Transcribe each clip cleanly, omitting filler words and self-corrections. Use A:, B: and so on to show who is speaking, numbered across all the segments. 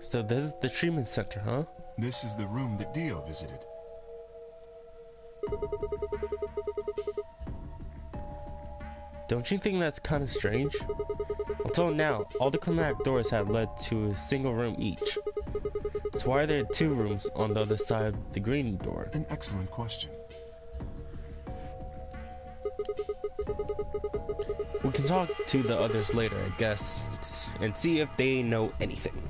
A: So this is the treatment center, huh?
B: This is the room that Dio visited.
A: Don't you think that's kind of strange? Until now, all the chromatic doors have led to a single room each. So why are there two rooms on the other side of the green door?
B: An excellent question.
A: We can talk to the others later, I guess, and see if they know anything.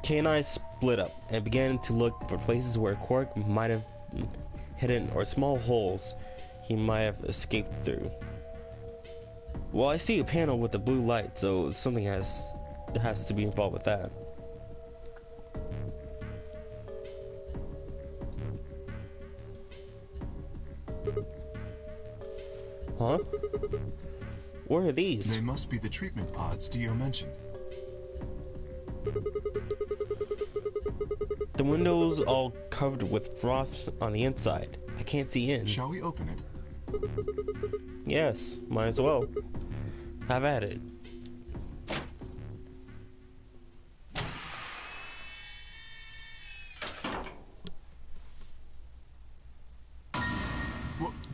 A: Kay and I split up and began to look for places where Quark might have hidden or small holes he might have escaped through. Well, I see a panel with a blue light, so something has to be involved with that. Huh? What are these?
B: They must be the treatment pods Dio mentioned.
A: The window's all covered with frost on the inside. I can't see in.
B: Shall we open it?
A: Yes, might as well. Have at it.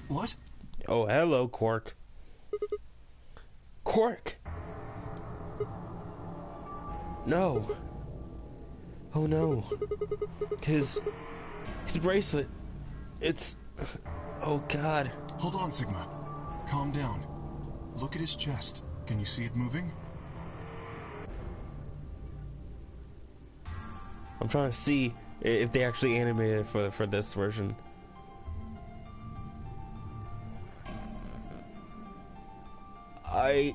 B: What?
A: Oh, hello, Quark. Quark! No. Oh no. His bracelet. It's... Oh god.
B: Hold on, Sigma. Calm down. Look at his chest. Can you see it moving?
A: I'm trying to see if they actually animated for this version. I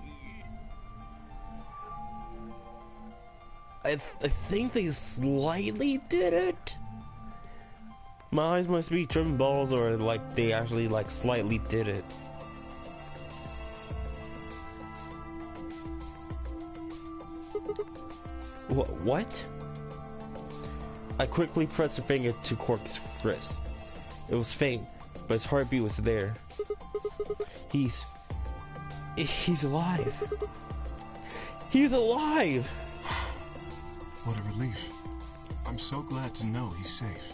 A: think they slightly did it. My eyes must be tripping balls, or like they actually like slightly did it. What? I quickly pressed a finger to Quark's wrist. It was faint, but his heartbeat was there. He's alive. He's alive!
B: What a relief. I'm so glad to know he's safe.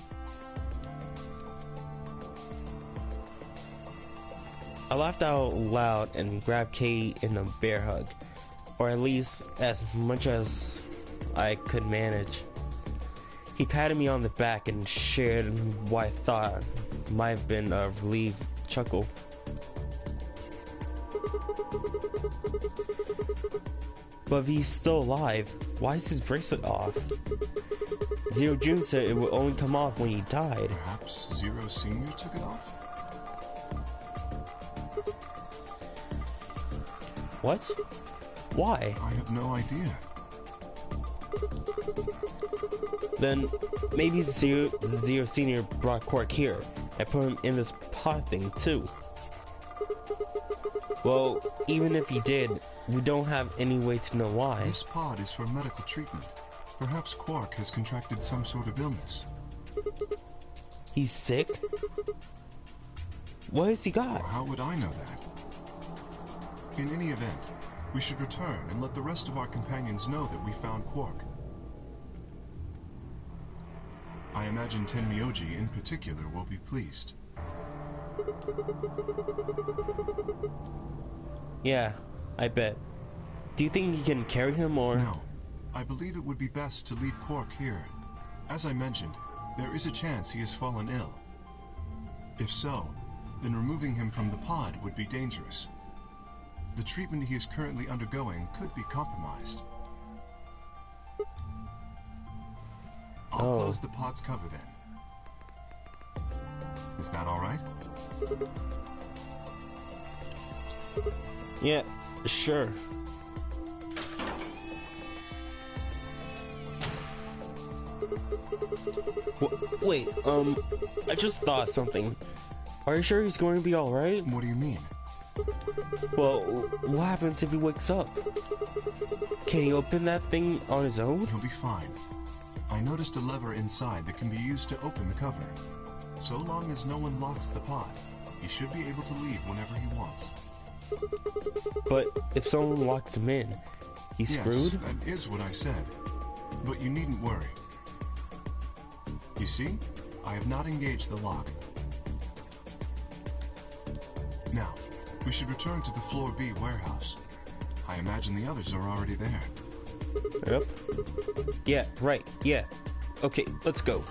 A: I laughed out loud and grabbed Kay in a bear hug, or at least as much as I could manage. He patted me on the back and shared what I thought might have been a relieved chuckle. But if he's still alive, why is his bracelet off? Zero June said it would only come off when he died.
B: Perhaps Zero Senior took it off?
A: What? Why?
B: I have no idea.
A: Then maybe Zero Senior brought Quark here and put him in this pod thing too. Well, even if he did, we don't have any way to know why.
B: This pod is for medical treatment. Perhaps Quark has contracted some sort of illness.
A: He's sick? What has he got?
B: Or how would I know that? In any event, we should return and let the rest of our companions know that we found Quark. I imagine Tenmyoji in particular will be pleased.
A: Yeah, I bet. Do you think you can carry him or...
B: No. I believe it would be best to leave Quark here. As I mentioned, there is a chance he has fallen ill. If so, then removing him from the pod would be dangerous. The treatment he is currently undergoing could be compromised. I'll close the pod's cover then. Is that all right?
A: Yeah, sure. Wait, I just thought something. Are you sure he's going to be alright?
B: What do you mean?
A: Well, what happens if he wakes up? Can he open that thing on his own?
B: He'll be fine. I noticed a lever inside that can be used to open the cover. So long as no one locks the pod, he should be able to leave whenever he wants.
A: But if someone locks him in, He's
B: Yes,
A: screwed?
B: that is what I said. But you needn't worry. You see, I have not engaged the lock. Now, we should return to the Floor B warehouse. I imagine the others are already there.
A: Yep. Yeah, right, yeah. Okay, let's go.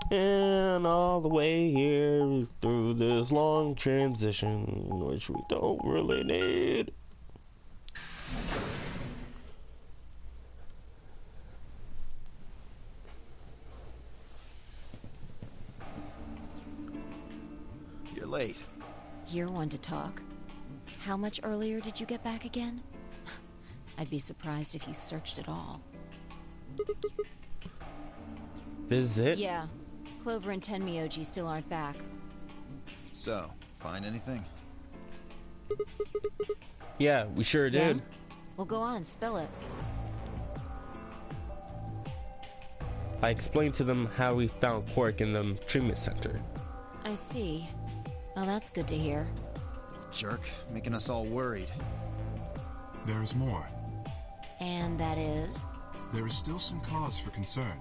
A: And all the way here through this long transition, which we don't really need.
C: You're late.
D: You're one to talk. How much earlier did you get back again? I'd be surprised if you searched at all.
A: This is it?
D: Yeah. Clover and Tenmyoji still aren't back.
C: So, find anything?
A: Yeah, we sure did.
D: Yeah? Well, go on, spill it.
A: I explained to them how we found Quark in the treatment center.
D: I see. Well, that's good to hear.
C: Jerk, making us all worried.
B: There is more.
D: And that is?
B: There is still some cause for concern.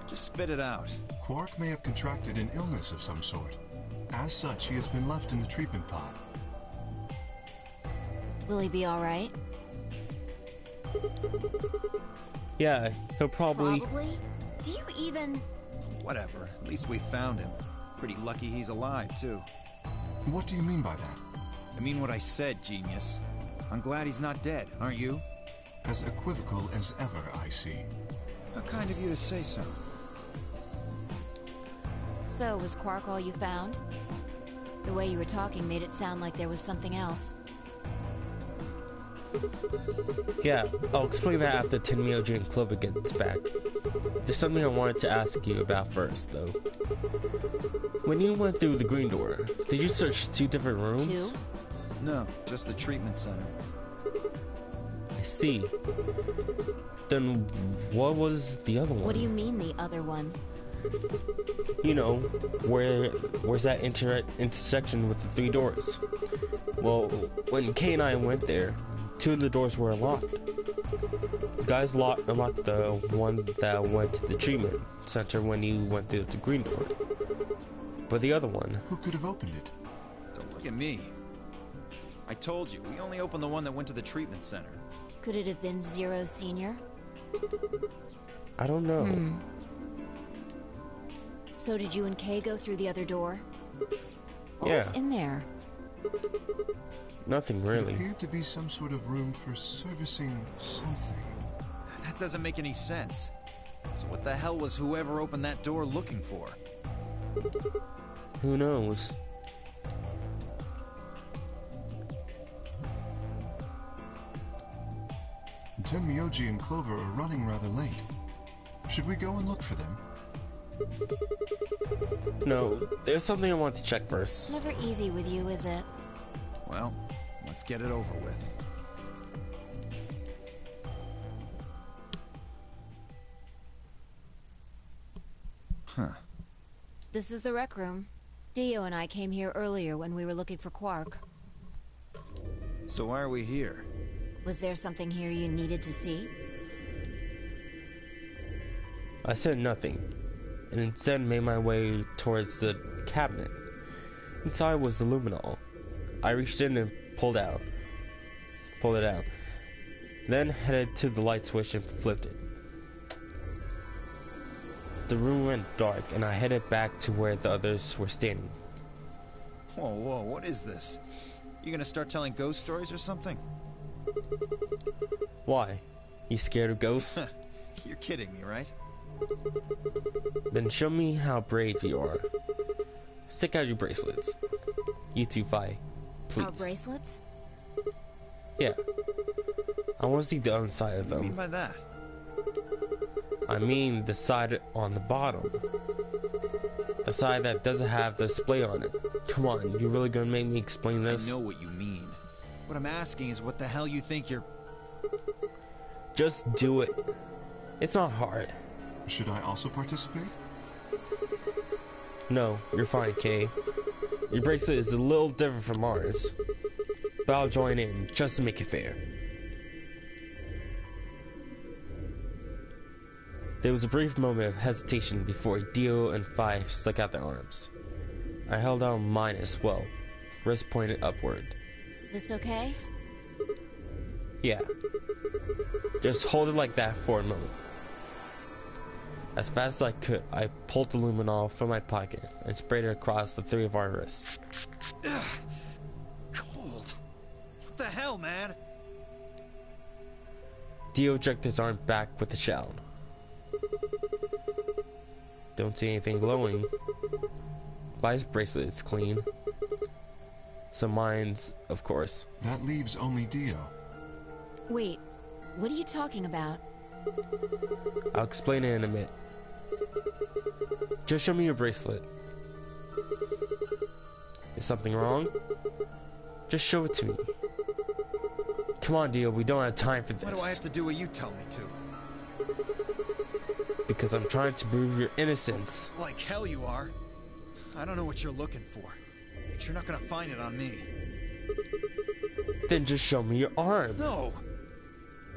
C: Just spit it out.
B: Quark may have contracted an illness of some sort. As such, he has been left in the treatment pod.
D: Will he be alright?
A: Yeah, he'll probably...
D: Probably? Do you even...
C: Whatever, at least we found him. Pretty lucky he's alive, too.
B: What do you mean by that?
C: I mean what I said, genius. I'm glad he's not dead, aren't you?
B: As equivocal as ever, I see.
C: How kind of you to say so.
D: So, was Quark all you found? The way you were talking made it sound like there was something else.
A: Yeah, I'll explain that after Tenmyoji and Clover gets back. There's something I wanted to ask you about first, though. When you went through the green door, did you search 2 different rooms?
D: 2?
C: No, just the treatment center.
A: I see. Then what was the other one?
D: What do you mean, the other one?
A: You know, where's that intersection with the 3 doors? Well, when Kay and I went there, 2 of the doors were locked. The guys unlocked the one that went to the treatment center when you went through the green door. But the other one...
B: Who could have opened it?
C: Don't look at me. I told you, we only opened the one that went to the treatment center.
D: Could it have been Zero Senior?
A: I don't know.
D: So did you and Kay go through the other door? What
A: Yeah.
D: was in there?
A: Nothing
B: It
A: really.
B: appeared to be some sort of room for servicing something.
C: That doesn't make any sense. So what the hell was whoever opened that door looking for?
A: Who knows?
B: Tenmyoji and Clover are running rather late. Should we go and look for them?
A: No, there's something I want to check first.
D: Never easy with you, is it?
C: Well, let's get it over with. Huh.
D: This is the rec room. Dio and I came here earlier when we were looking for Quark.
C: So why are we here?
D: Was there something here you needed to see?
A: I said nothing, and instead made my way towards the cabinet. Inside was the luminol. I reached in and pulled it out. Then headed to the light switch and flipped it. The room went dark, and I headed back to where the others were standing.
C: Whoa, what is this? You gonna start telling ghost stories or something?
A: Why? You scared of ghosts?
C: You're kidding me, right?
A: Then show me how brave you are. Stick out your bracelets. You two fight, please.
D: Our bracelets?
A: Yeah. I want to see the other side of
C: What do you
A: them.
C: mean by that?
A: I mean the side on the bottom. The side that doesn't have the display on it. Come on, you really gonna make me explain this?
C: I know what you mean. What I'm asking is what the hell you think you're...
A: Just do it. It's not hard.
B: Should I also participate?
A: No, you're fine, Kay. Your bracelet is a little different from ours, but I'll join in just to make it fair. There was a brief moment of hesitation before Dio and Phi stuck out their arms. I held out mine as well, wrist pointed upward.
D: This okay?
A: Yeah. Just hold it like that for a moment. As fast as I could, I pulled the luminol from my pocket and sprayed it across the three of our wrists.
C: Ugh. Cold. What the hell, man?
A: Dio jerked his arm back with a shout. Don't see anything glowing. Phi's bracelet is clean. So mine's, of course.
B: That leaves only Dio.
D: Wait, what are you talking about?
A: I'll explain it in a minute. Just show me your bracelet. Is something wrong? Just show it to me. Come on, Dio, we don't have time for this.
C: Why do I have to do what you tell me to?
A: Because I'm trying to prove your innocence.
C: Like hell you are. I don't know what you're looking for, but you're not gonna find it on me.
A: Then just show me your arm.
C: No!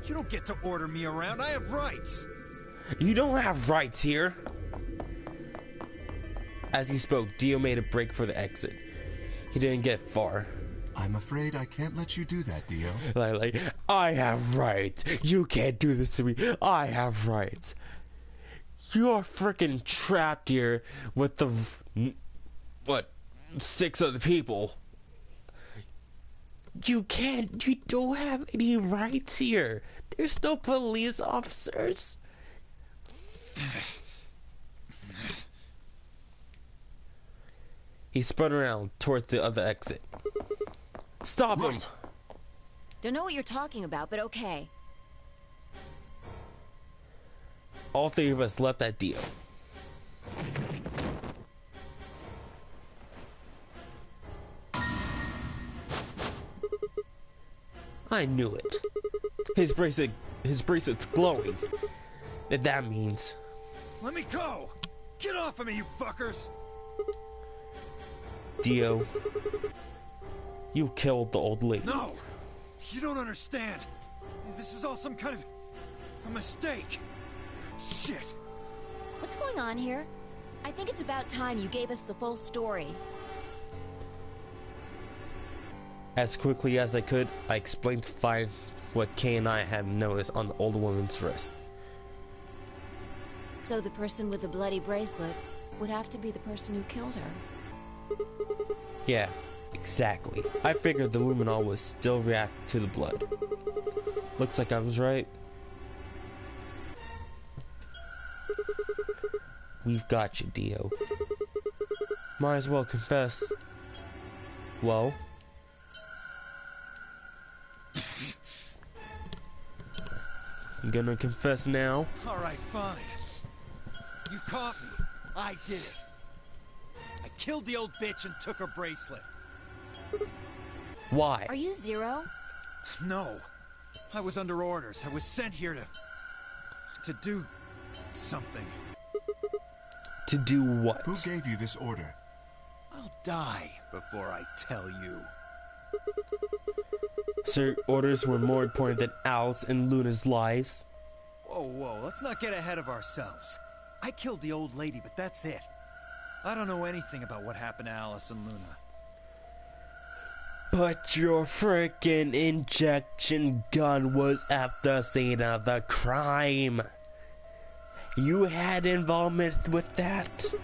C: You don't get to order me around, I have rights!
A: You don't have rights here. As he spoke, Dio made a break for the exit. He didn't get far.
B: I'm afraid I can't let you do that, Dio.
A: Like, I have rights. You can't do this to me. I have rights. You're freaking trapped here with the, what, 6 other people. You don't have any rights here. There's no police officers. He spun around towards the other exit. Stop him!
D: Don't know what you're talking about, but okay.
A: All 3 of us left that deal. I knew it. His bracelet's glowing. And that means...
C: Let me go! Get off of me, you fuckers!
A: Dio, you killed the old lady.
C: No! You don't understand. This is all some kind of a mistake. Shit.
D: What's going on here? I think it's about time you gave us the full story.
A: As quickly as I could, I explained to Phi what Kay and I had noticed on the old woman's wrist.
D: So the person with the bloody bracelet would have to be the person who killed her.
A: Yeah, exactly. I figured the luminol would still react to the blood. Looks like I was right. We've got you, Dio. Might as well confess. Well? You gonna confess now?
C: Alright, fine. You caught me. I did it. I killed the old bitch and took her bracelet.
A: Why?
D: Are you Zero?
C: No. I was under orders. I was sent here to do something.
A: To do what?
B: Who gave you this order?
C: I'll die before I tell you.
A: Sir, orders were more important than Alice and Luna's lives.
C: Whoa, let's not get ahead of ourselves. I killed the old lady, but that's it. I don't know anything about what happened to Alice and Luna.
A: But your frickin' injection gun was at the scene of the crime. You had involvement with that.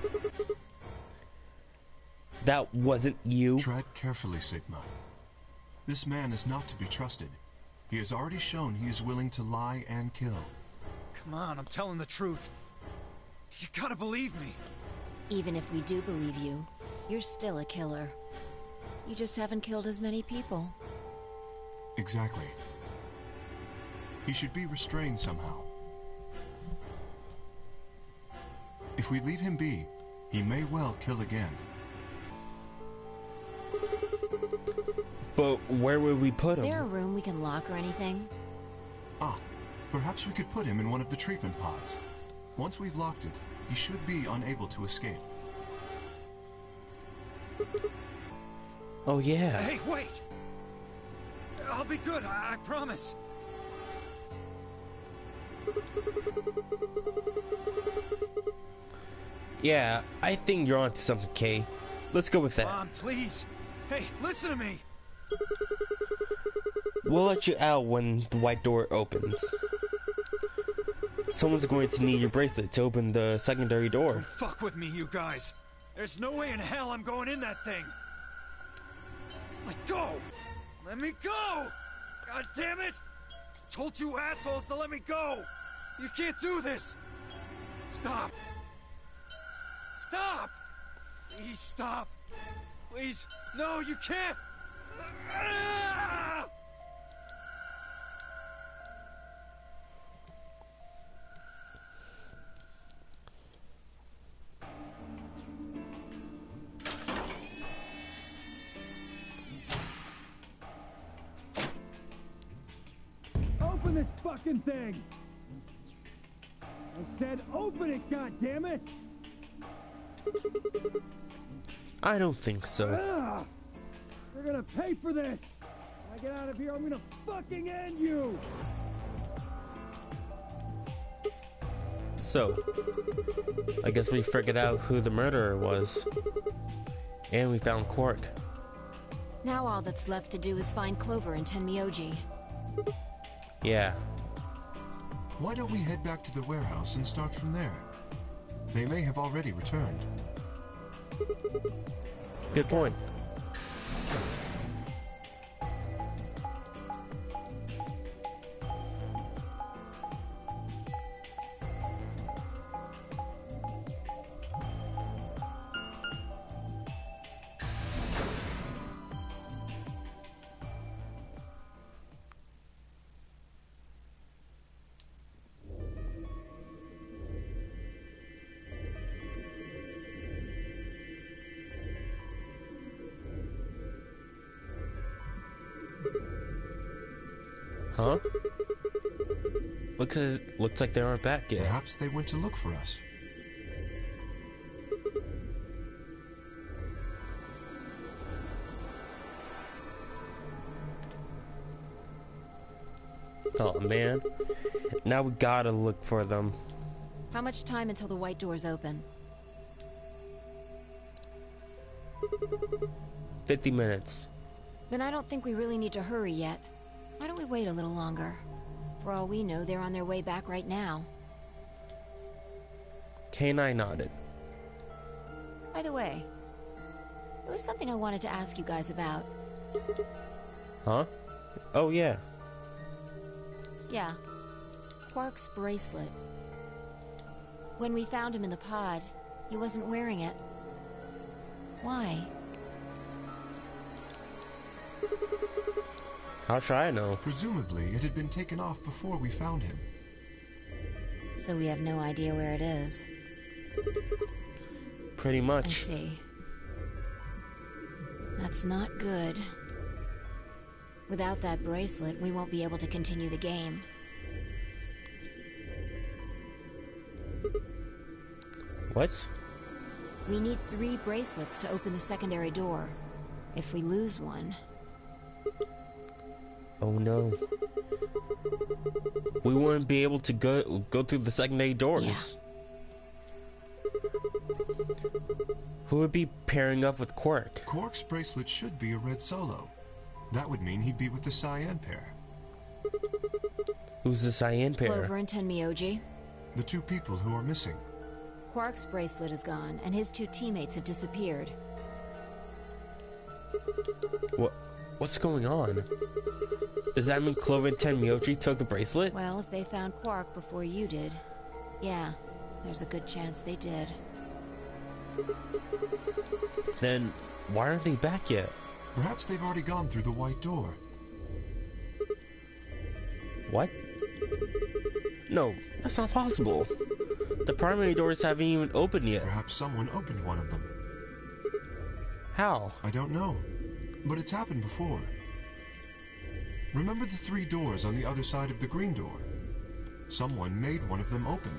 A: That wasn't you.
B: Tread carefully, Sigma. This man is not to be trusted. He has already shown he is willing to lie and kill.
C: Come on, I'm telling the truth. You gotta believe me.
D: Even if we do believe you, you're still a killer. You just haven't killed as many people.
B: Exactly. He should be restrained somehow. If we leave him be, he may well kill again.
A: But where would we put him?
D: Is there a room we can lock or anything?
B: Ah, perhaps we could put him in one of the treatment pods. Once we've locked it, he should be unable to escape.
A: Oh yeah.
C: Hey, wait! I'll be good, I promise.
A: Yeah, I think you're onto something, Kay. Let's go with that.
C: Mom, please. Hey, listen to me.
A: We'll let you out when the white door opens. Someone's going to need your bracelet to open the secondary door.
C: Don't fuck with me, you guys. There's no way in hell I'm going in that thing. Let go! Let me go! God damn it! I told you assholes to let me go! You can't do this! Stop! Stop! Please stop! Please! No, you can't! Ah!
E: Open this fucking thing! I said open it, goddammit!
A: I don't think so.
E: Ah! You're gonna pay for this! When I get out of here, I'm gonna fucking end you!
A: So, I guess we figured out who the murderer was. And we found Quark.
D: Now all that's left to do is find Clover and Tenmyoji.
A: Yeah.
B: Why don't we head back to the warehouse and start from there? They may have already returned.
A: Good point. Huh? Looks like they aren't back yet.
B: Perhaps they went to look for us.
A: Oh man. Now we gotta look for them.
D: How much time until the white doors open?
A: 50 minutes.
D: Then I don't think we really need to hurry yet. Why don't we wait a little longer? For all we know, they're on their way back right now.
A: Kay and I nodded.
D: By the way, there was something I wanted to ask you guys about.
A: Huh? Oh yeah.
D: Yeah. Quark's bracelet. When we found him in the pod, he wasn't wearing it. Why?
A: How should I know?
B: Presumably, it had been taken off before we found him.
D: So we have no idea where it is.
A: Pretty
D: I
A: much.
D: see. That's not good. Without that bracelet, we won't be able to continue the game.
A: What?
D: We need 3 bracelets to open the secondary door. If we lose one...
A: Oh no. We wouldn't be able to go through the secondary doors. Who would be pairing up with Quark?
B: Quark's bracelet should be a red solo. That would mean he'd be with the Cyan pair.
A: Who's the Cyan pair?
D: Clover and Tenmyoji.
B: The 2 people who are missing.
D: Quark's bracelet is gone, and his 2 teammates have disappeared.
A: What's going on? Does that mean Clover and Tenmyoji took the bracelet?
D: Well, if they found Quark before you did, yeah, there's a good chance they did.
A: Then why aren't they back yet?
B: Perhaps they've already gone through the white door.
A: What? No, that's not possible. The primary doors haven't even opened yet.
B: Perhaps someone opened one of them.
A: How?
B: I don't know. But it's happened before. Remember the 3 doors on the other side of the green door? Someone made one of them open.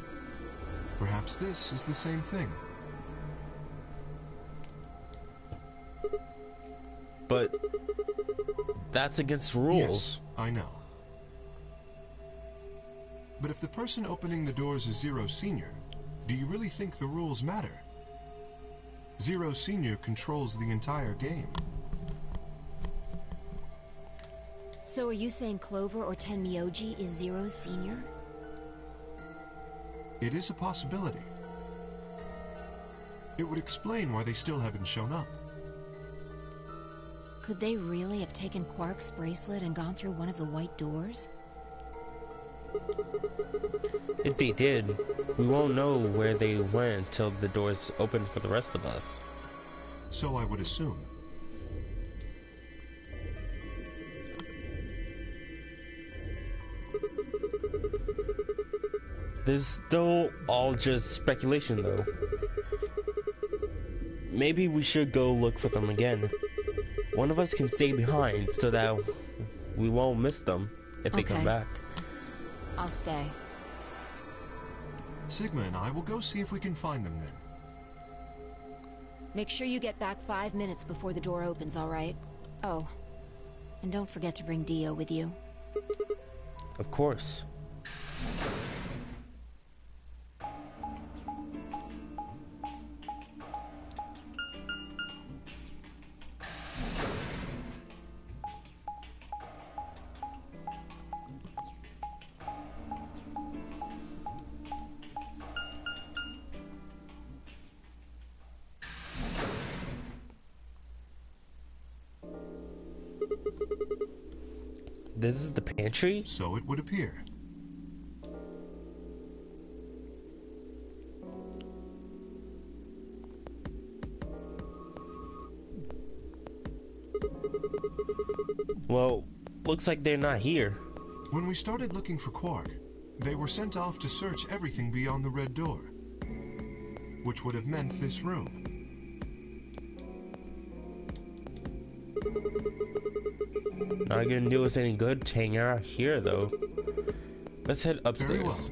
B: Perhaps this is the same thing.
A: but that's against rules.
B: Yes, I know. But if the person opening the doors is Zero Senior, do you really think the rules matter? Zero Senior controls the entire game.
D: So are you saying Clover or Tenmyoji is Zero Senior?
B: It is a possibility. It would explain why they still haven't shown up.
D: Could they really have taken Quark's bracelet and gone through one of the white doors?
A: If they did, we won't know where they went until the doors open for the rest of us.
B: So I would assume.
A: This is still all just speculation, though. Maybe we should go look for them again. One of us can stay behind so that we won't miss them if they come back.
D: I'll stay.
B: Sigma and I will go see if we can find them then.
D: Make sure you get back 5 minutes before the door opens, all right? Oh, and don't forget to bring Dio with you.
A: Of course. This is the pantry?
B: So it would appear.
A: Well, looks like they're not here.
B: When we started looking for Quark, they were sent off to search everything beyond the red door, which would have meant this room.
A: Not gonna do us any good to hang out here, though. Let's head upstairs.
B: Very well.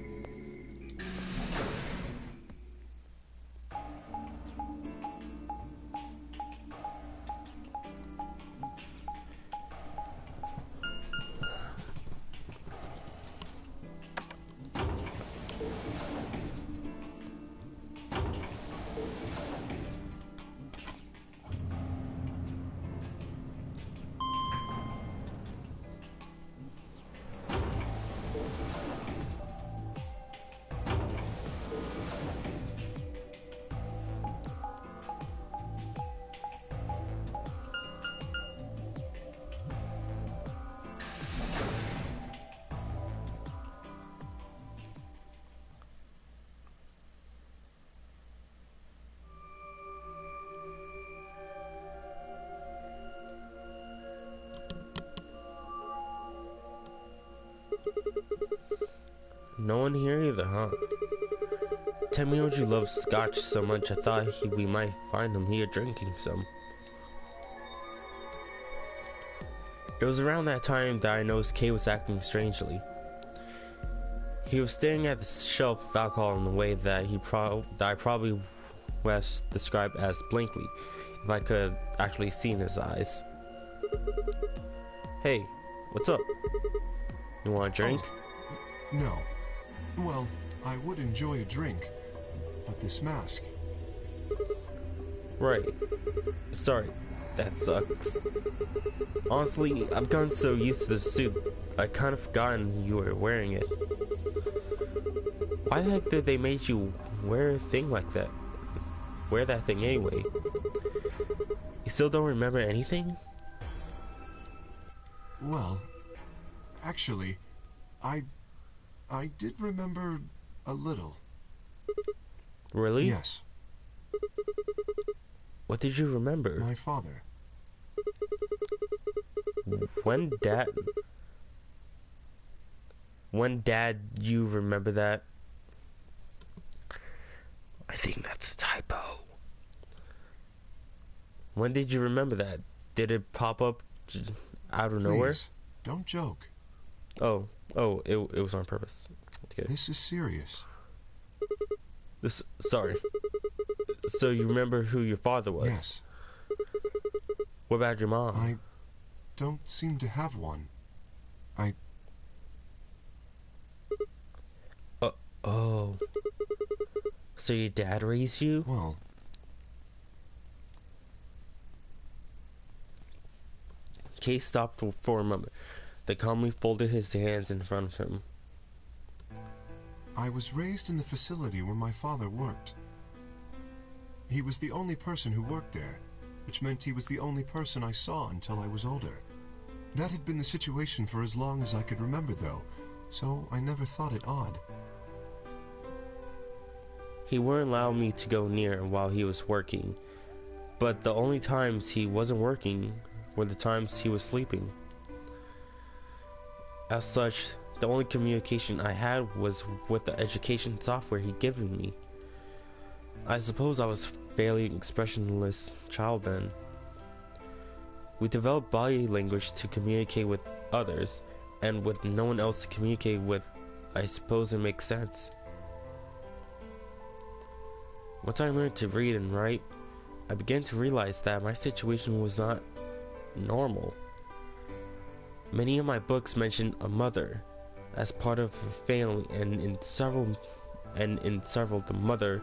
A: No one here either, huh? Tenmyoji loves scotch so much I thought we might find him here drinking some. It was around that time that I noticed Kay was acting strangely. He was staring at the shelf of alcohol in a way that I probably was described as blankly, if I could actually see in his eyes. Hey, what's up? You want a drink?
B: Oh, no. Well, I would enjoy a drink, but this mask...
A: Right. Sorry, that sucks. Honestly, I've gotten so used to the suit, I kind of forgotten you were wearing it. Why the heck did they make you wear a thing like that? Wear that thing anyway? You still don't remember anything?
B: Well, actually, I did remember a little.
A: Really?
B: Yes.
A: What did you remember?
B: My father.
A: When dad you remember that? I think that's a typo. When did you remember that? Did it pop up out of nowhere?
B: Please, don't joke.
A: Oh, it was on purpose. Okay.
B: This is serious.
A: Sorry. So you remember who your father was?
B: Yes.
A: What about your mom?
B: I don't seem to have one.
A: Oh. So your dad raised you?
B: Well,
A: Case stopped for a moment, then calmly folded his hands in front of him.
B: I was raised in the facility where my father worked. He was the only person who worked there, which meant he was the only person I saw until I was older. That had been the situation for as long as I could remember, though, so I never thought it odd.
A: He wouldn't allow me to go near while he was working, but the only times he wasn't working were the times he was sleeping. As such, the only communication I had was with the education software he'd given me. I suppose I was a fairly expressionless child then. We developed body language to communicate with others, and with no one else to communicate with, I suppose it makes sense. Once I learned to read and write, I began to realize that my situation was not normal. Many of my books mention a mother as part of a family, and in several the mother,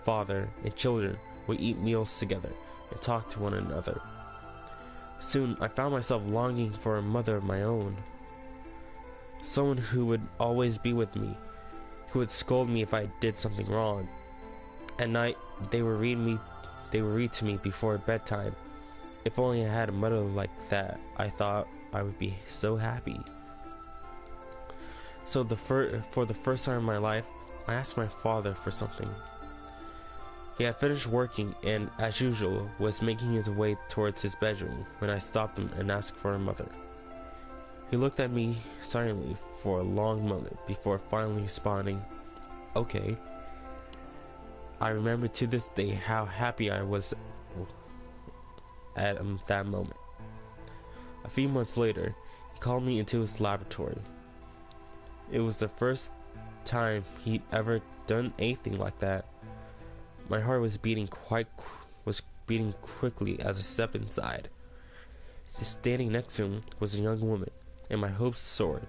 A: father, and children would eat meals together and talk to one another. Soon I found myself longing for a mother of my own. Someone who would always be with me, who would scold me if I did something wrong. At night, they would read to me before bedtime. If only I had a mother like that, I thought I would be so happy. So for the first time in my life, I asked my father for something. He had finished working and, as usual, was making his way towards his bedroom when I stopped him and asked for a mother. He looked at me silently for a long moment before finally responding, "Okay." I remember to this day how happy I was at that moment. A few months later, he called me into his laboratory. It was the first time he'd ever done anything like that. My heart was beating quickly as I stepped inside. Standing next to him was a young woman, and my hopes soared.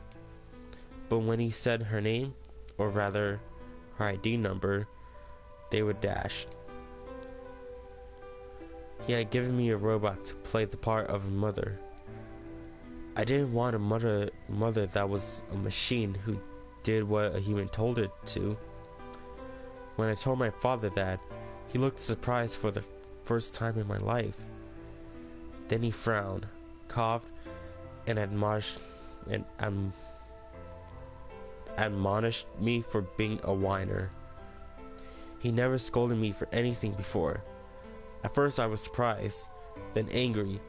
A: But when he said her name, or rather, her ID number, they were dashed. He had given me a robot to play the part of a mother. I didn't want a mother that was a machine who did what a human told her to. When I told my father that, he looked surprised for the first time in my life. Then he frowned, coughed, and admonished me for being a whiner. He never scolded me for anything before. At first I was surprised, then angry.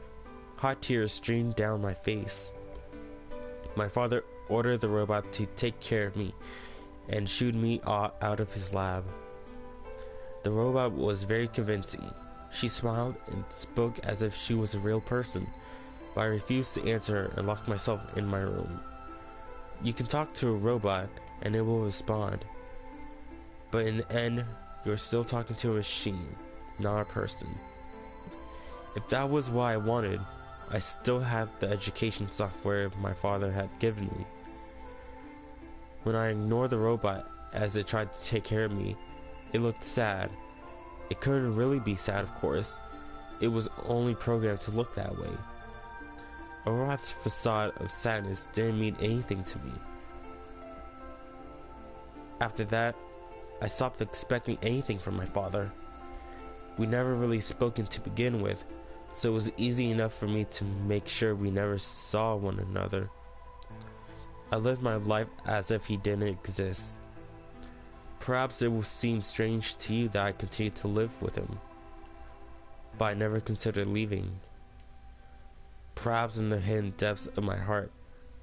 A: Hot tears streamed down my face. My father ordered the robot to take care of me and shooed me out of his lab. The robot was very convincing. She smiled and spoke as if she was a real person, but I refused to answer her and locked myself in my room. You can talk to a robot and it will respond, but in the end, you're still talking to a machine, not a person. If that was what I wanted, I still had the education software my father had given me. When I ignored the robot as it tried to take care of me, it looked sad. It couldn't really be sad, of course. It was only programmed to look that way. A robot's facade of sadness didn't mean anything to me. After that, I stopped expecting anything from my father. We never really spoken to begin with, so it was easy enough for me to make sure we never saw one another. I lived my life as if he didn't exist. Perhaps it will seem strange to you that I continued to live with him, but I never considered leaving. Perhaps in the hidden depths of my heart,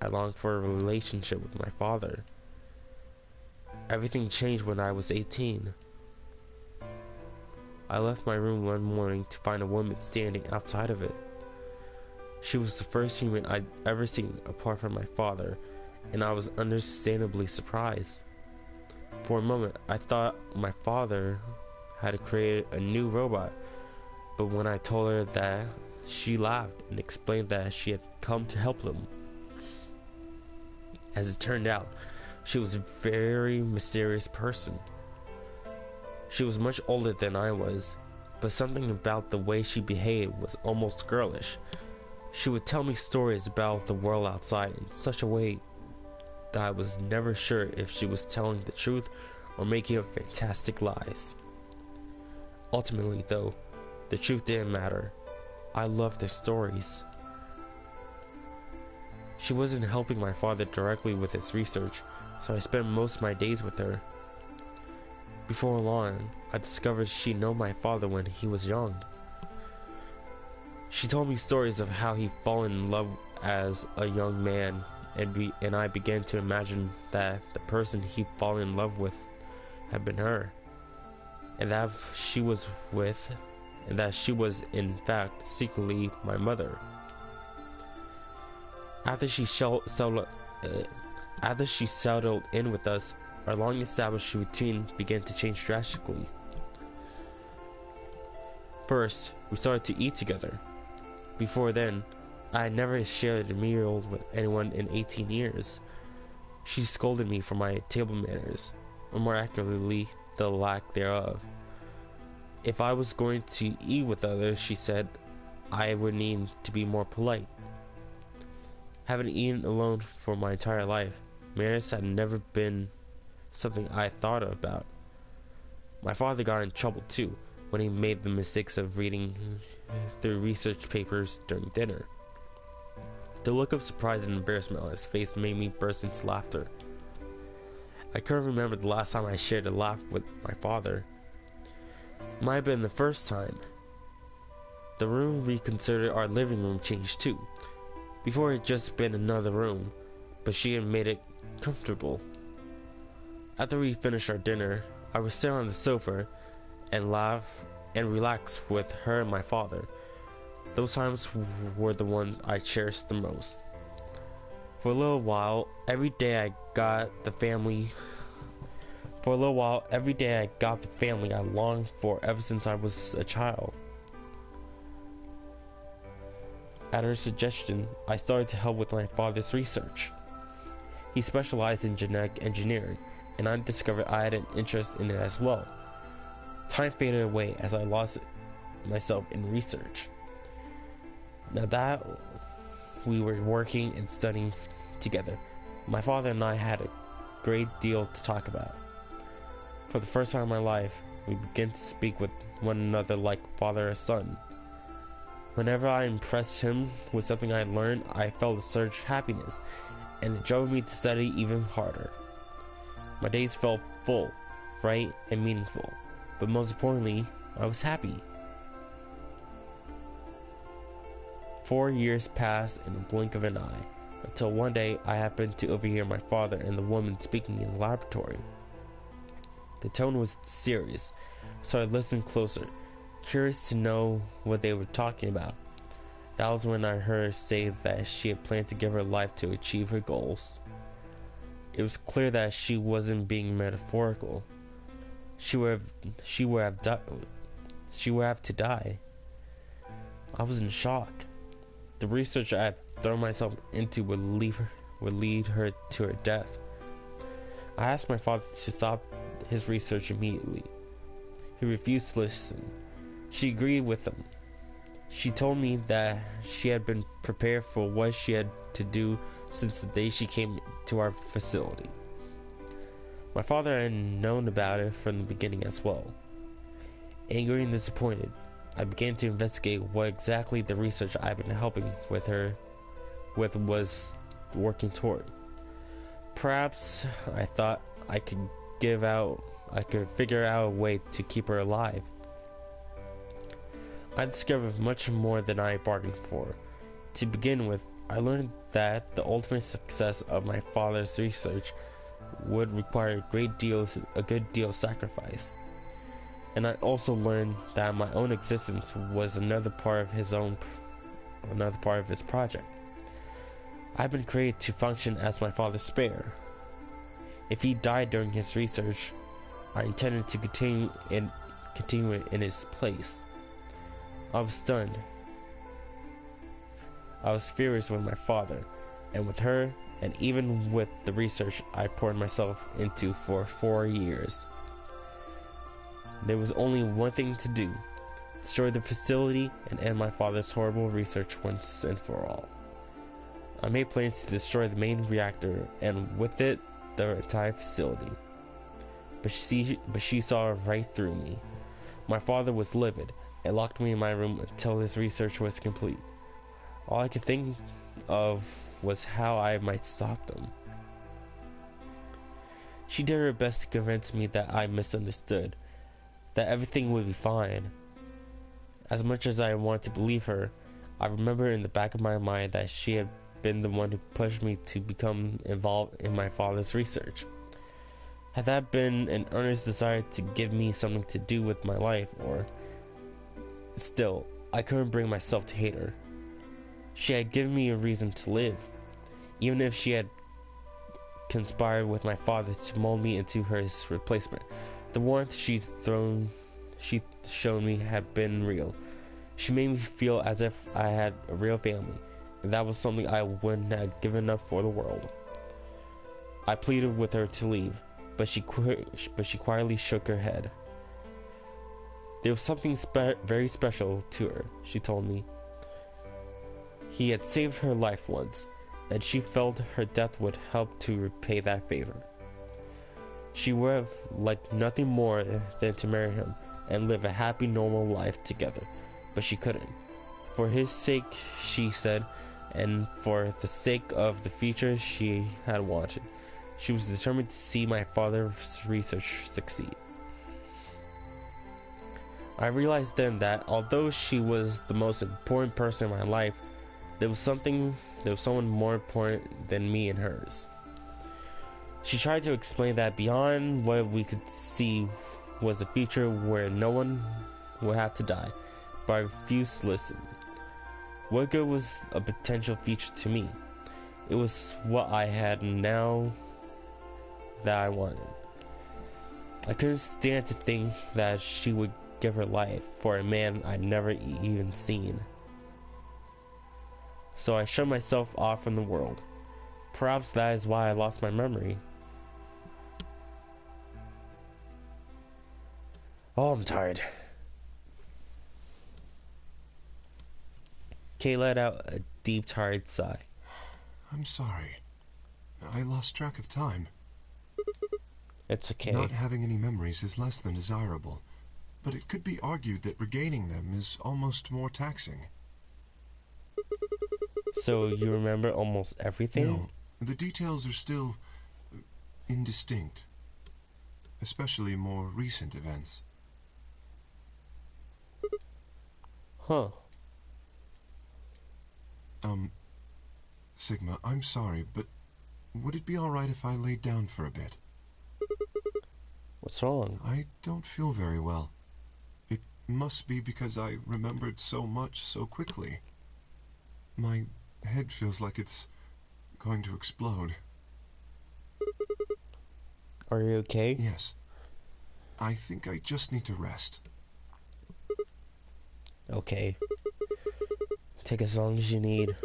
A: I longed for a relationship with my father. Everything changed when I was 18. I left my room one morning to find a woman standing outside of it. She was the first human I'd ever seen apart from my father, and I was understandably surprised. For a moment, I thought my father had created a new robot, but when I told her that she laughed and explained that she had come to help them. As it turned out, she was a very mysterious person. She was much older than I was, but something about the way she behaved was almost girlish. She would tell me stories about the world outside in such a way that I was never sure if she was telling the truth or making up fantastic lies. Ultimately, though, the truth didn't matter. I loved her stories. She wasn't helping my father directly with his research, so I spent most of my days with her. Before long, I discovered she knew my father when he was young. She told me stories of how he fallen in love as a young man, and I began to imagine that the person he'd fallen in love with had been her, and that she was in fact secretly my mother. After she settled in with us, our long-established routine began to change drastically. First, we started to eat together. Before then, I had never shared a meal with anyone in 18 years. She scolded me for my table manners, or more accurately, the lack thereof. If I was going to eat with others, she said, I would need to be more polite. Having eaten alone for my entire life, manners had never been something I thought about. My father got in trouble too when he made the mistakes of reading through research papers during dinner. The look of surprise and embarrassment on his face made me burst into laughter. I couldn't remember the last time I shared a laugh with my father. It might have been the first time. The room we considered our living room changed too. Before it had just been another room, but she had made it comfortable. After we finished our dinner, I would sit on the sofa and laugh and relax with her and my father. Those times were the ones I cherished the most. For a little while, every day I got the family I longed for ever since I was a child. At her suggestion, I started to help with my father's research. He specialized in genetic engineering, and I discovered I had an interest in it as well. Time faded away as I lost myself in research. Now that we were working and studying together, my father and I had a great deal to talk about. For the first time in my life, we began to speak with one another like father and son. Whenever I impressed him with something I learned, I felt a surge of happiness, and it drove me to study even harder. My days felt full, bright, and meaningful, but most importantly, I was happy. 4 years passed in the blink of an eye, until one day I happened to overhear my father and the woman speaking in the laboratory. The tone was serious, so I listened closer, curious to know what they were talking about. That was when I heard her say that she had planned to give her life to achieve her goals. It was clear that she wasn't being metaphorical. She would have to die. I was in shock. The research I had thrown myself into would lead her to her death. I asked my father to stop his research immediately. He refused to listen. She agreed with him. She told me that she had been prepared for what she had to do since the day she came to our facility. My father had known about it from the beginning as well. Angry and disappointed, I began to investigate what exactly the research I've been helping with her with was working toward. Perhaps I thought I could figure out a way to keep her alive. I discovered much more than I bargained for. To begin with, I learned that the ultimate success of my father's research would require a good deal of sacrifice. And I also learned that my own existence was another part of his project. I've been created to function as my father's spare. If he died during his research, I intended to continue it in his place. I was stunned. I was furious with my father, and with her, and even with the research I poured myself into for 4 years. There was only one thing to do: destroy the facility and end my father's horrible research once and for all. I made plans to destroy the main reactor, and with it, the entire facility. But she saw right through me. My father was livid and locked me in my room until his research was complete. All I could think of was how I might stop them. She did her best to convince me that I misunderstood, that everything would be fine. As much as I wanted to believe her, I remember in the back of my mind that she had been the one who pushed me to become involved in my father's research. Had that been an earnest desire to give me something to do with my life, or... Still, I couldn't bring myself to hate her. She had given me a reason to live, even if she had conspired with my father to mold me into his replacement. The warmth she'd shown me had been real. She made me feel as if I had a real family, and that was something I wouldn't have given up for the world. I pleaded with her to leave, but she quietly shook her head. There was something very special to her, she told me. He had saved her life once, and she felt her death would help to repay that favor. She would have liked nothing more than to marry him and live a happy, normal life together, but she couldn't. For his sake, she said, and for the sake of the future she had wanted, she was determined to see my father's research succeed. I realized then that although she was the most important person in my life, there was someone more important than me and hers. She tried to explain that beyond what we could see was a future where no one would have to die, but I refused to listen. What good was a potential future to me? It was what I had now that I wanted. I couldn't stand to think that she would give her life for a man I'd never even seen. So I shut myself off from the world. Perhaps that is why I lost my memory. Oh, I'm tired. Kay let out a deep, tired sigh.
B: I'm sorry. I lost track of time.
A: It's okay.
B: Not having any memories is less than desirable, but it could be argued that regaining them is almost more taxing.
A: So you remember almost everything?
B: No, the details are still indistinct, especially more recent events.
A: Huh.
B: Sigma, I'm sorry, but would it be alright if I laid down for a bit?
A: What's wrong?
B: I don't feel very well. It must be because I remembered so much so quickly. My head feels like it's going to explode.
A: Are you okay?
B: Yes. I think I just need to rest.
A: Okay. Take as long as you need.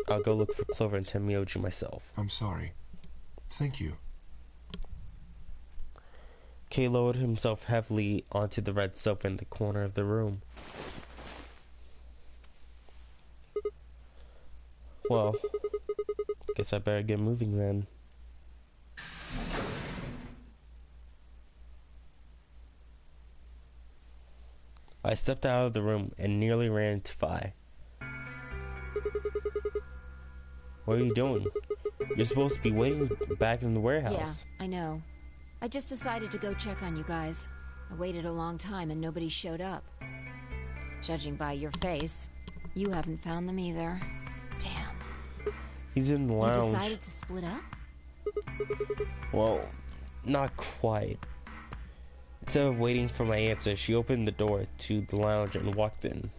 A: I'll go look for Clover and Tenmyouji myself.
B: I'm sorry. Thank you.
A: Kay lowered himself heavily onto the red sofa in the corner of the room. Well, guess I better get moving then. I stepped out of the room and nearly ran into Vi. What are you doing? You're supposed to be waiting back in the warehouse.
D: Yeah, I know. I just decided to go check on you guys. I waited a long time and nobody showed up. Judging by your face, you haven't found them either. Damn.
A: He's in the lounge.
D: You decided to split up?
A: Well, not quite. Instead of waiting for my answer, she opened the door to the lounge and walked in.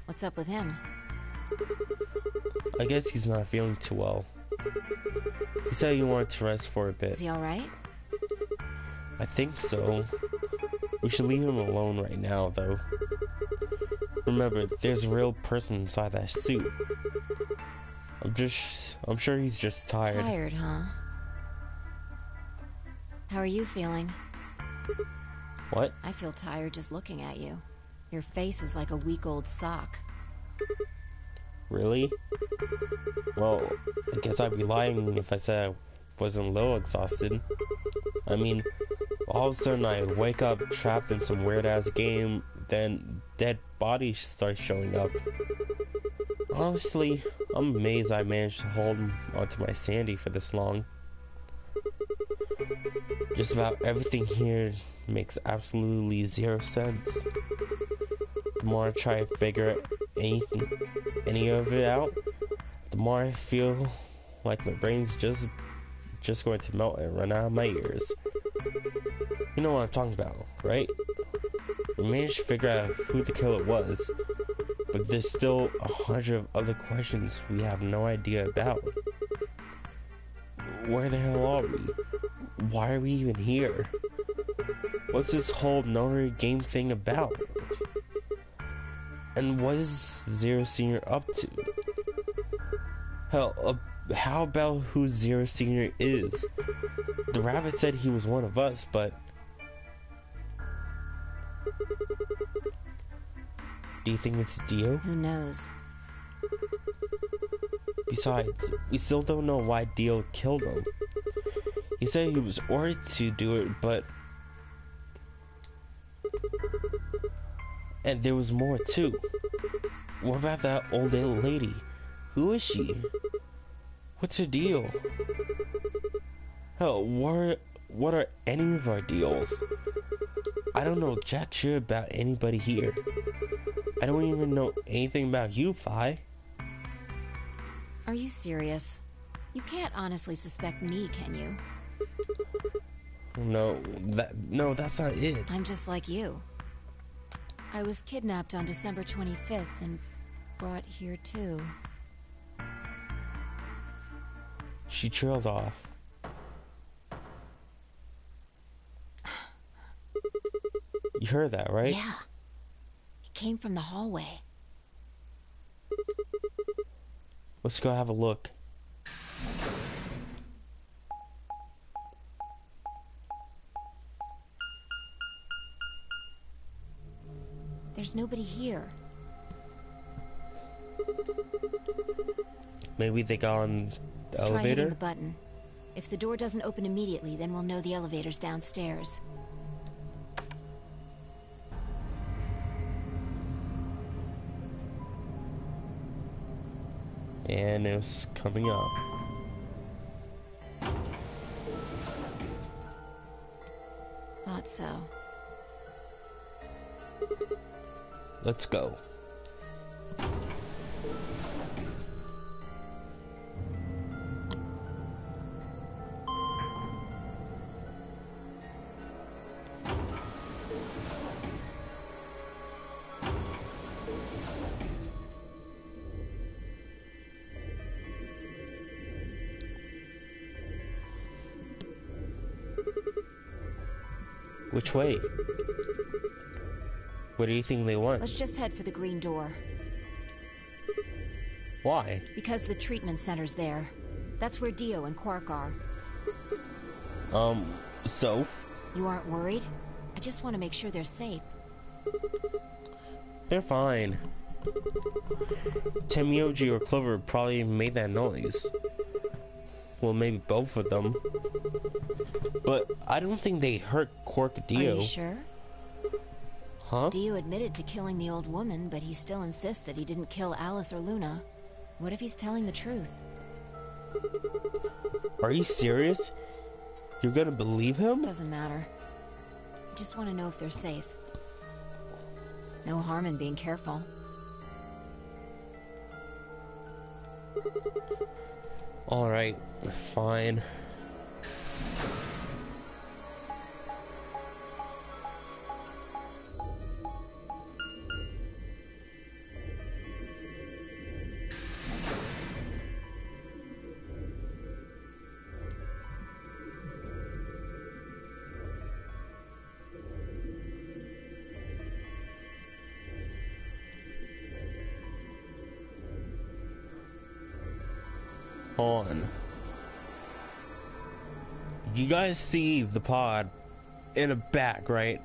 D: What's up with him?
A: I guess he's not feeling too well. He said he wanted to rest for a bit.
D: Is he alright?
A: I think so. We should leave him alone right now, though. Remember, there's a real person inside that suit. I'm sure he's just tired.
D: Tired, huh? How are you feeling?
A: What?
D: I feel tired just looking at you. Your face is like a week-old sock.
A: Really? Well, I guess I'd be lying if I said I wasn't a little exhausted. I mean, all of a sudden I wake up trapped in some weird-ass game, then dead bodies start showing up. Honestly, I'm amazed I managed to hold onto my sanity for this long. Just about everything here makes absolutely zero sense. The more I try to figure any of it out, the more I feel like my brain's just going to melt and run out of my ears. You know what I'm talking about, right? We managed to figure out who the killer was, but there's still 100 other questions we have no idea about. Where the hell are we? Why are we even here? What's this whole Notary game thing about? And what is Zero Senior up to? Hell, how about who Zero Senior is? The rabbit said he was one of us, but... Do you think it's Dio?
D: Who knows?
A: Besides, we still don't know why Dio killed him. He said he was ordered to do it, but... And there was more too. What about that old lady? Who is she? What's her deal? Hell, what are any of our deals? I don't know jack shit about anybody here. I don't even know anything about you, Fi.
D: Are you serious? You can't honestly suspect me, can you?
A: No, that's not it.
D: I'm just like you. I was kidnapped on December 25th and brought here too.
A: She trailed off. You heard that, right?
D: Yeah. It came from the hallway.
A: Let's go have a look.
D: There's nobody here.
A: Maybe they got on the
D: Let's try hitting
A: elevator?
D: the button. If the door doesn't open immediately, then we'll know the elevator's downstairs.
A: And it's coming up.
D: Thought so.
A: Let's go. Which way? What do you think they want?
D: Let's just head for the green door.
A: Why?
D: Because the treatment center's there. That's where Dio and Quark are.
A: So?
D: You aren't worried? I just want to make sure they're safe.
A: They're fine. Temioji or Clover probably made that noise. Well, maybe both of them. But I don't think they hurt Quark or Dio.
D: Are you sure?
A: Huh?
D: Dio admitted to killing the old woman, but he still insists that he didn't kill Alice or Luna. What if he's telling the truth?
A: Are you serious? You're gonna believe him?
D: Doesn't matter. I just want to know if they're safe. No harm in being careful.
A: Alright, fine. on. You guys see the pod in the back, right?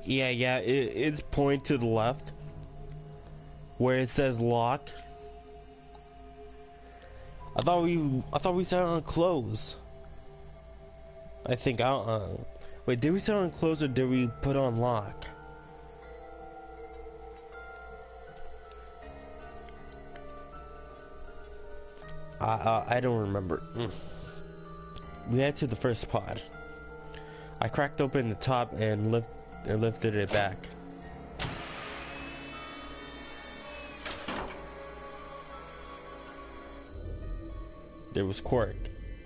A: Yeah, it's pointing to the left where it says lock. I thought we set on close. I think wait, did we set on close or did we put on lock? I don't remember. We head to the first pod. I cracked open the top and lifted it back. There was Quark,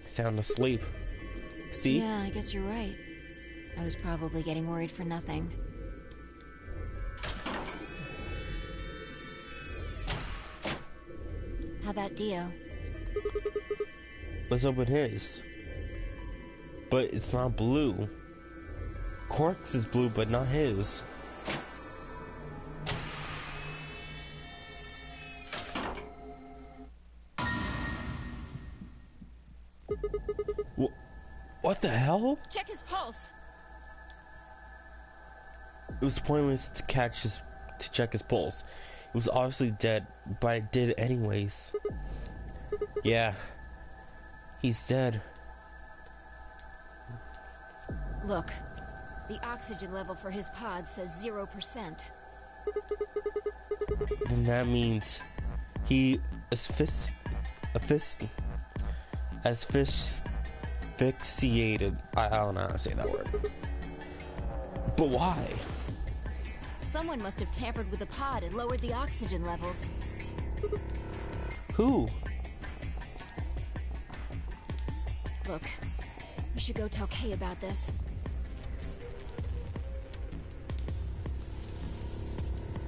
A: sound asleep. See?
D: Yeah, I guess you're right. I was probably getting worried for nothing. How about Dio?
A: Let's open his. But it's not blue. Quark's is blue, but not his. What the hell?
D: Check his pulse.
A: It was pointless to check his pulse. It was obviously dead, but I did it anyways. Yeah, he's dead.
D: Look, the oxygen level for his pod says 0%.
A: Then that means he asphyxiated. I don't know how to say that word. But why?
D: Someone must have tampered with the pod and lowered the oxygen levels.
A: Who?
D: Look, we should go tell Kay about this.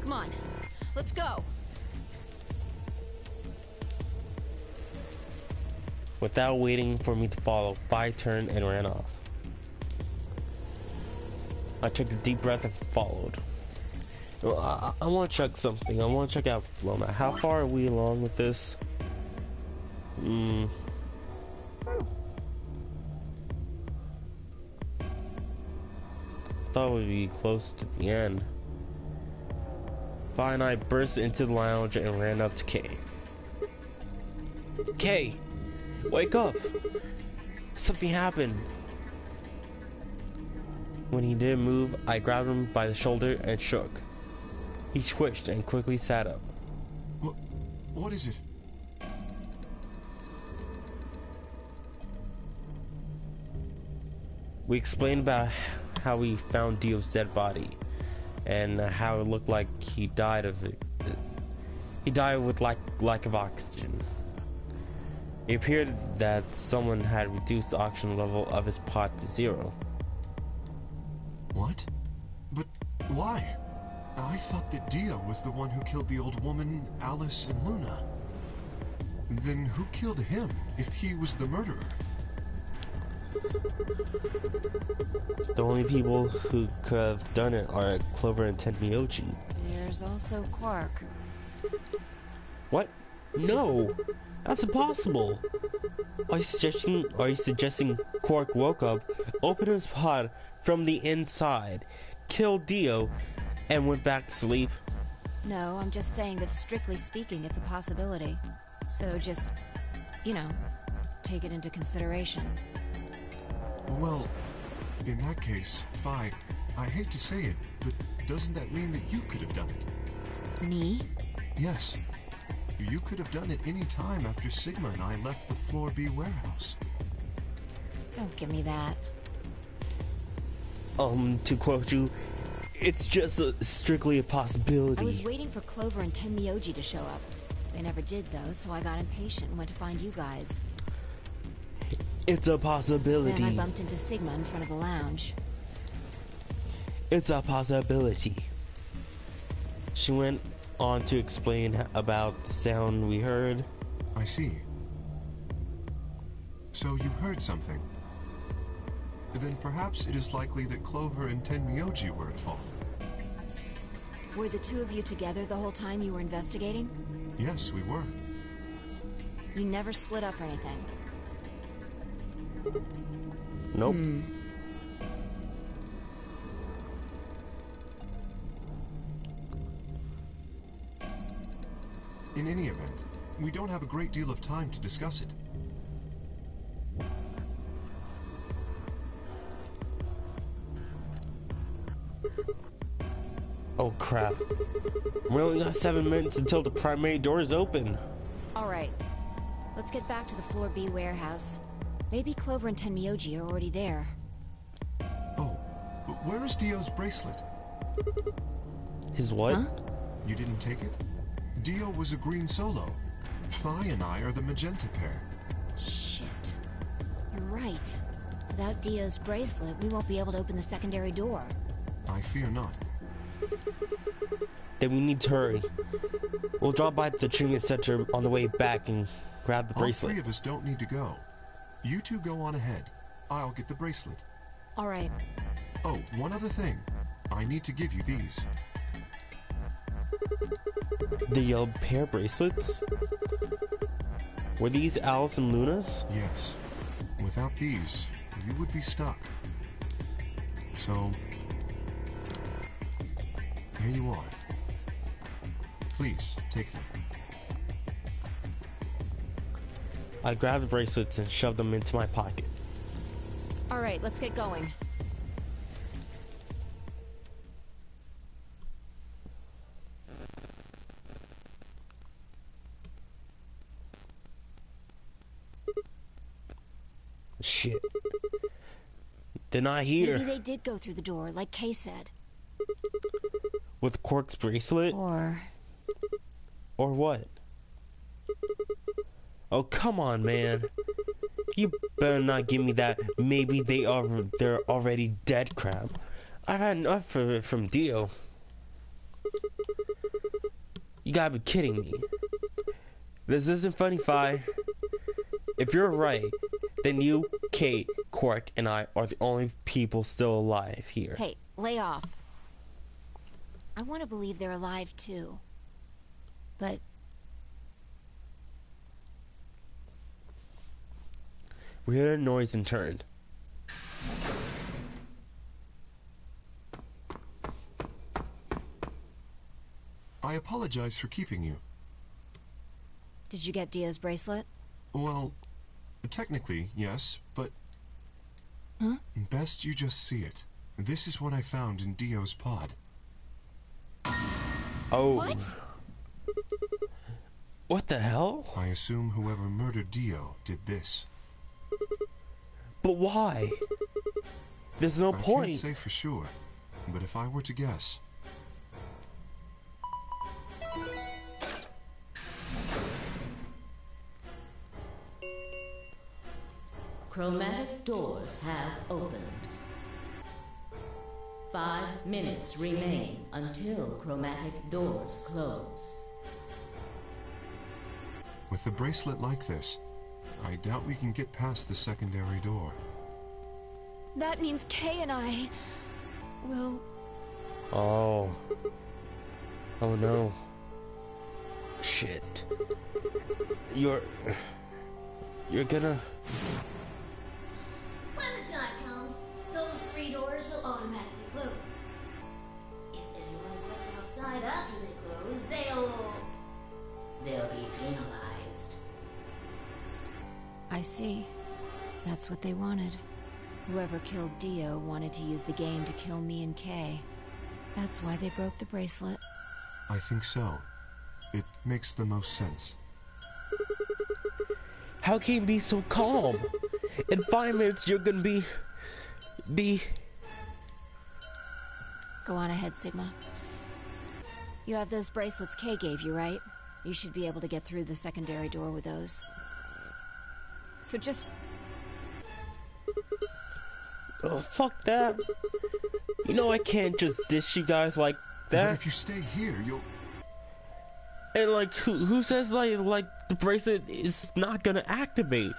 D: Come on, let's go.
A: Without waiting for me to follow, Vi turned and ran off. I took a deep breath and followed. Well, I want to check something. I want to check out Floma. How far are we along with this? Thought we'd be close to the end. Vi and I burst into the lounge and ran up to Kay. Kay! Wake up! Something happened. When he didn't move, I grabbed him by the shoulder and shook. He twitched and quickly sat up.
B: What is it?
A: We explained about how we found Dio's dead body and how it looked like he died of it. He died with lack of oxygen. It appeared that someone had reduced the oxygen level of his pod to 0.
B: What? But why? I thought that Dio was the one who killed the old woman, Alice, and Luna. Then who killed him, if he was the murderer?
A: The only people who could have done it are Clover and Tenmyoji.
D: There's also Quark.
A: What? No! That's impossible! Are you suggesting Quark woke up, opened his pod from the inside, killed Dio, and went back to sleep?
D: No, I'm just saying that strictly speaking, it's a possibility. So just, take it into consideration.
B: Well, in that case, Vi, I hate to say it, but doesn't that mean that you could have done it?
D: Me?
B: Yes. You could have done it any time after Sigma and I left the Floor B warehouse.
D: Don't give me that.
A: To quote you, it's just strictly a possibility.
D: I was waiting for Clover and Tenmyoji to show up. They never did, though, so I got impatient and went to find you guys.
A: It's a possibility.
D: Then I bumped into Sigma in front of the lounge.
A: It's a possibility. She went on to explain about the sound we heard.
B: I see. So you heard something. Then perhaps it is likely that Clover and Tenmyoji were at fault.
D: Were the two of you together the whole time you were investigating?
B: Yes, we were.
D: You never split up or anything?
A: Nope.
B: In any event, we don't have a great deal of time to discuss it.
A: Oh crap. We only got 7 minutes until the primary door is open.
D: Alright. Let's get back to the Floor B warehouse. Maybe Clover and Tenmyoji are already there.
B: Oh, but where is Dio's bracelet?
A: His what?
D: Huh?
B: You didn't take it? Dio was a green solo. Phi and I are the magenta pair.
D: Shit. You're right. Without Dio's bracelet, we won't be able to open the secondary door.
B: I fear not.
A: Then we need to hurry. We'll drop by the treatment center on the way back and grab the
B: All
A: bracelet.
B: three of us don't need to go. You two go on ahead. I'll get the bracelet.
D: Alright.
B: Oh, one other thing. I need to give you these.
A: The yellow pair bracelets? Were these Alice and Luna's?
B: Yes. Without these, you would be stuck. So, here you are. Please, take them.
A: I grabbed the bracelets and shoved them into my pocket.
D: Alright, let's get going.
A: Shit. They're not here.
D: Maybe they did go through the door, like Kay said.
A: With Quark's bracelet?
D: Or...
A: Or what? Oh, come on, man. You better not give me that maybe they're already dead crap. I've had enough of it from Dio. You gotta be kidding me. This isn't funny, Phi. If you're right, then you, Kate, Quark, and I are the only people still alive here.
D: Hey, lay off. I want to believe they're alive too. But...
A: We heard a noise and turned.
B: I apologize for keeping you.
D: Did you get Dio's bracelet?
B: Well, technically, yes, but...
D: Huh?
B: Best you just see it. This is what I found in Dio's pod.
A: Oh.
D: What?
A: What the hell?
B: I assume whoever murdered Dio did this.
A: But why? There's no
B: I
A: point.
B: can't say for sure, but if I were to guess...
F: Chromatic doors have opened. 5 minutes remain until chromatic doors close.
B: With a bracelet like this, I doubt we can get past the secondary door.
D: That means Kay and I... will...
A: Oh. Oh no. Shit. You're gonna...
G: When the time comes, those 3 doors will automatically close. If anyone is left outside after they close, they'll be penalized.
D: I see. That's what they wanted. Whoever killed Dio wanted to use the game to kill me and Kay. That's why they broke the bracelet.
B: I think so. It makes the most sense.
A: How can you be so calm? In 5 minutes you're gonna be...
D: Go on ahead, Sigma. You have those bracelets Kay gave you, right? You should be able to get through the secondary door with those. So just...
A: Oh, fuck that. You know I can't just dish you guys like
B: But
A: that.
B: if you stay here, you'll...
A: And like, who says like the bracelet is not gonna activate?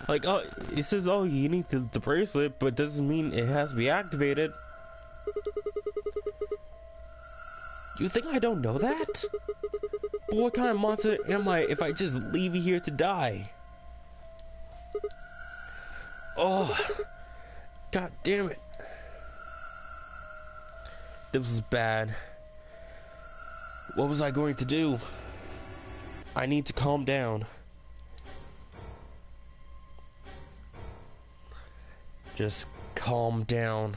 A: Like, oh, it says, oh, you need the bracelet, but doesn't mean it has to be activated. You think I don't know that? But what kind of monster am I if I just leave you here to die? Oh, god damn it. This was bad. What was I going to do? I need to calm down. Just calm down.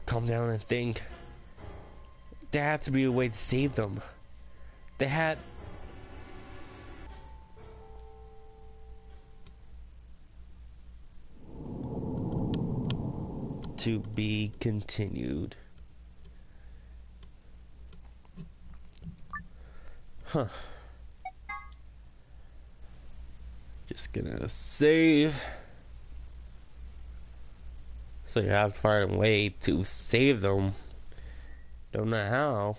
A: Calm down and think. There had to be a way to save them. They had... To be continued. Huh. Just gonna save. So you have to find a way to save them. Don't know how.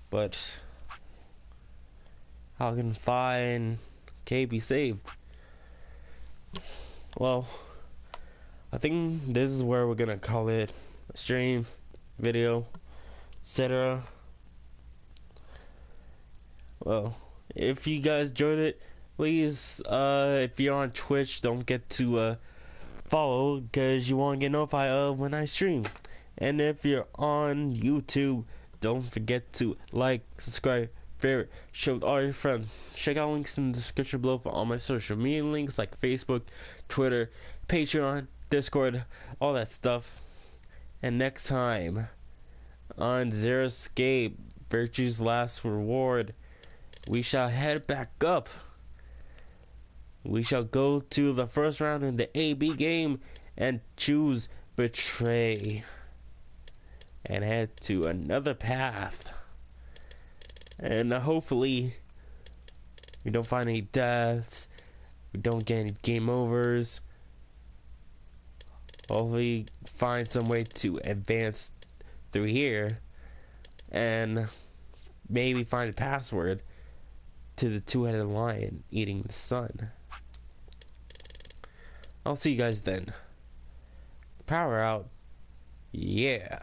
A: But how can Fi and Kay be saved? Well, I think this is where we're gonna call it a stream, video, etc. Well, if you guys enjoyed it, please, if you're on Twitch, don't forget to follow, because you won't get notified of when I stream. And if you're on YouTube, don't forget to like, subscribe, favorite, share with all your friends. Check out links in the description below for all my social media links like Facebook, Twitter, Patreon, Discord, all that stuff. And next time on Zero Escape, Virtue's Last Reward, we shall head back up. We shall go to the first round in the AB game and choose Betray. And head to another path. And hopefully we don't find any deaths. We don't get any game overs. Hopefully find some way to advance through here. And maybe find the password to the two-headed lion eating the sun. I'll see you guys then. Power out. Yeah.